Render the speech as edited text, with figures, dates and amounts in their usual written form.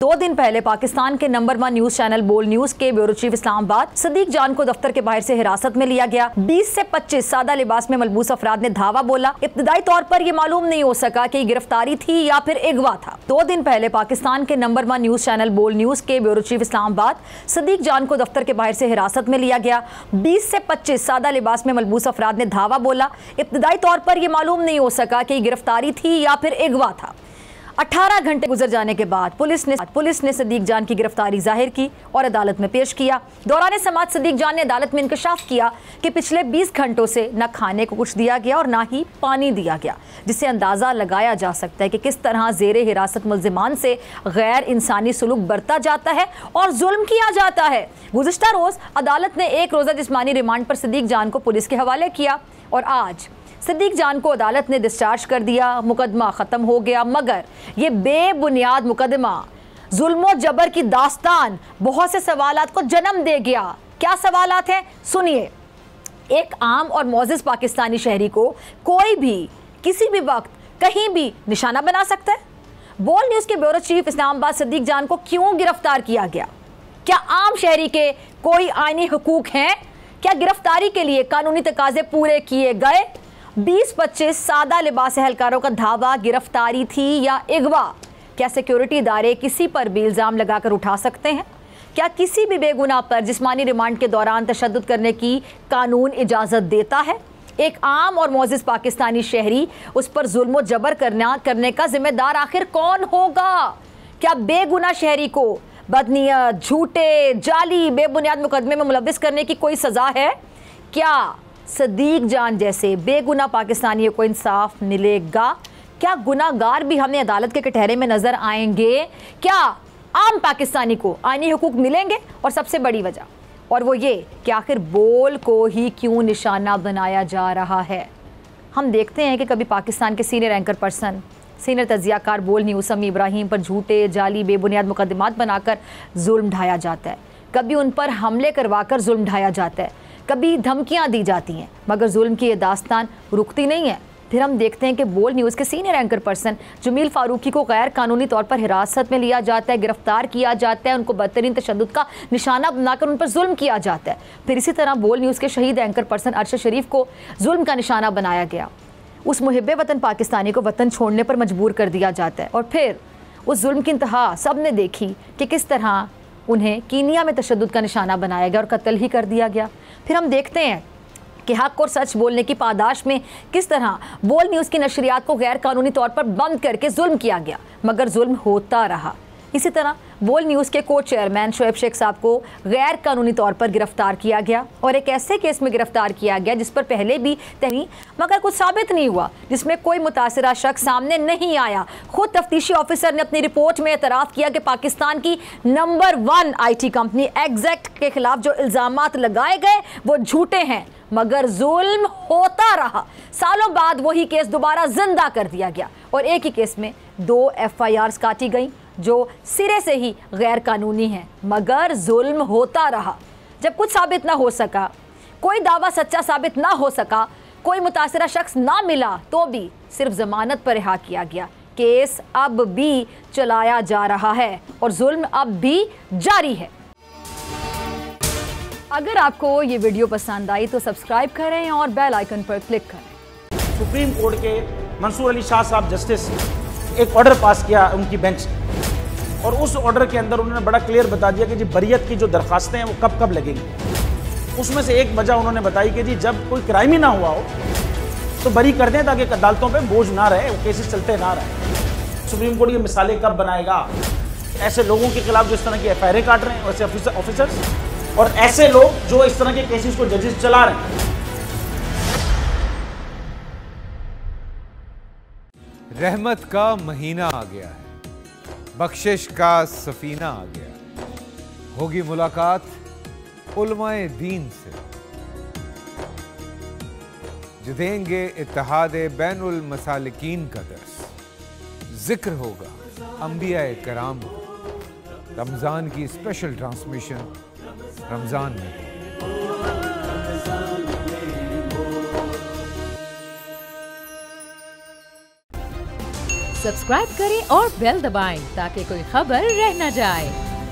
2 दिन पहले पाकिस्तान के नंबर 1 न्यूज चैनल बोल न्यूज के ब्यूरो चीफ इस्लामाबाद सदीक जान को दफ्तर के बाहर से हिरासत में लिया गया। 20 से 25 सादा लिबास में मलबूस अफराद ने धावा बोला। इब्तदाई तौर पर यह मालूम नहीं हो सका कि गिरफ्तारी थी या फिर अगवा था। 2 दिन पहले पाकिस्तान के नंबर 1 न्यूज चैनल बोल न्यूज के ब्यूरो चीफ इस्लामाबाद सदीक जान को दफ्तर के बाहर से हिरासत में लिया गया। 20 से 25 सादा लिबास में मलबूस अफराद ने धावा बोला। इब्तदाई तौर पर यह मालूम नहीं हो सका कि गिरफ्तारी थी या फिर अगवा था। 18 घंटे गुजर जाने के बाद पुलिस ने सदीक जान की गिरफ्तारी जाहिर की और अदालत में पेश किया। दौरान समाअत सदीक जान ने अदालत में इंकशाफ किया कि पिछले 20 घंटों से न खाने को कुछ दिया गया और ना ही पानी दिया गया, जिससे अंदाज़ा लगाया जा सकता है कि किस तरह ज़ेरे हिरासत मुल्ज़िमान से गैर इंसानी सलूक बरता जाता है और जुल्म किया जाता है। गुज़िश्ता रोज़ अदालत ने 1 रोज़ा जिस्मानी रिमांड पर सदीक जान को पुलिस के हवाले किया और आज सदीक जान को अदालत ने डिस्चार्ज कर दिया। मुकदमा ख़त्म हो गया, मगर ये बेबुनियाद मुकदमा जुल्म और जबर की दास्तान बहुत से सवालात को जन्म दे गया। क्या सवालात हैं, सुनिए। एक आम और मोअज़्ज़ज़ पाकिस्तानी शहरी को कोई भी किसी भी वक्त कहीं भी निशाना बना सकता है। बोल न्यूज़ के ब्यूरो चीफ इस्लामाबाद सदीक जान को क्यों गिरफ्तार किया गया? क्या आम शहरी के कोई आईनी हुकूक हैं? क्या गिरफ्तारी के लिए कानूनी तकाजे पूरे किए गए? 20-25 सादा लिबास एहलकारों का धावा गिरफ्तारी थी या अगवा? क्या सिक्योरिटी इदारे किसी पर भी इल्ज़ाम लगाकर उठा सकते हैं? क्या किसी भी बेगुनाह पर जिस्मानी रिमांड के दौरान तशद्दुद करने की कानून इजाज़त देता है? एक आम और मोअज़्ज़ज़ पाकिस्तानी शहरी, उस पर जुल्म और जबर करने का जिम्मेदार आखिर कौन होगा? क्या बेगुनाह शहरी को बदनीयत, झूठे, जाली, बेबुनियाद मुकदमे में मुलव्विस करने की कोई सज़ा है? क्या सदीक जान जैसे बेगुनाह पाकिस्तानियों को इंसाफ मिलेगा? क्या गुनाहगार भी हमें अदालत के कटहरे में नजर आएंगे? क्या आम पाकिस्तानी को आईनी हुकूक मिलेंगे? और सबसे बड़ी वजह, और वो ये कि आखिर बोल को ही क्यों निशाना बनाया जा रहा है? हम देखते हैं कि कभी पाकिस्तान के सीनियर एंकर पर्सन, सीनियर तजियाकार बोल न्यूज़ समी इब्राहिम पर झूठे, जाली, बेबुनियाद मुकदमात बनाकर जुल्म ढाया जाता है। कभी उन पर हमले करवाकर जुल्म ढाया जाता है, कभी धमकियां दी जाती हैं, मगर जुल्म की ये दास्तान रुकती नहीं है। फिर हम देखते हैं कि बोल न्यूज़ के senior anchor person Jameel Farooqui को गैर कानूनी तौर पर हिरासत में लिया जाता है, गिरफ्तार किया जाता है, उनको बदतरीन तशद्दुद का निशाना बनाकर उन पर जुल्म किया जाता है। फिर इसी तरह बोल न्यूज़ के शहीद एंकर पर्सन अरशद शरीफ को जुल्म का निशाना बनाया गया। उस मुहिब्बे वतन पाकिस्तानी को वतन छोड़ने पर मजबूर कर दिया जाता है और फिर उस जुल्म की इंतहा सब ने देखी कि किस तरह उन्हें कीनिया में तशद्दुद का निशाना बनाया गया और कत्ल ही कर दिया गया। फिर हम देखते हैं कि हक़ और सच बोलने की पादाश में किस तरह बोल न्यूज़ की नशरियात को गैर कानूनी तौर पर बंद करके जुल्म किया गया, मगर जुल्म होता रहा। इसी तरह बोल न्यूज़ के को चेयरमैन शोएब शेख साहब को गैर कानूनी तौर पर गिरफ्तार किया गया और एक ऐसे केस में गिरफ्तार किया गया जिस पर पहले भी तहरीर मगर कुछ साबित नहीं हुआ, जिसमें कोई मुतासिरा शख्स सामने नहीं आया। खुद तफ्तीशी ऑफिसर ने अपनी रिपोर्ट में एतराफ़ किया कि पाकिस्तान की नंबर 1 IT कंपनी एग्जैक्ट के खिलाफ जो इल्ज़ामात लगाए गए वो झूठे हैं, मगर जुल्म होता रहा। सालों बाद वही केस दोबारा जिंदा कर दिया गया और एक ही केस में 2 FIRs काटी गई जो सिरे से ही गैर कानूनी हैं, मगर जुल्म होता रहा। जब कुछ साबित ना हो सका, कोई दावा सच्चा साबित ना हो सका, कोई मुतासिरा शख्स ना मिला, तो भी सिर्फ जमानत पर रिहा किया गया। केस अब भी चलाया जा रहा है और जुल्म अब भी जारी है। अगर आपको ये वीडियो पसंद आई तो सब्सक्राइब करें और बेल आइकन पर क्लिक करें। सुप्रीम कोर्ट के मंसूर अली शाह साहब जस्टिस एक ऑर्डर पास किया उनकी बेंच, और उस ऑर्डर के अंदर उन्होंने बड़ा क्लियर बता दिया कि जी बरियत की जो दरखास्तें हैं वो कब कब लगेंगी। उसमें से एक वजह उन्होंने बताई कि जी जब कोई क्राइम ही ना हुआ हो तो बरी कर दें ताकि अदालतों पे बोझ ना रहे, वो केसेस चलते ना रहे। सुप्रीम कोर्ट ये मिसालें कब बनाएगा? ऐसे लोगों के खिलाफ जो इस तरह की FIR काट रहे हैं, वैसे ऑफिसर्स, और ऐसे लोग जो इस तरह के केसेस को जजेस चला रहे हैं। रहमत का महीना आ गया है, बख्शिश का सफीना आ गया, होगी मुलाकात उलमाए दीन से, जो देंगे इत्तेहादे बैनुल मसालिकीन का दर्स, जिक्र होगा अंबियाए कराम का। रमज़ान की स्पेशल ट्रांसमिशन रमज़ान में। सब्सक्राइब करें और बेल दबाएं ताकि कोई खबर रह न जाए।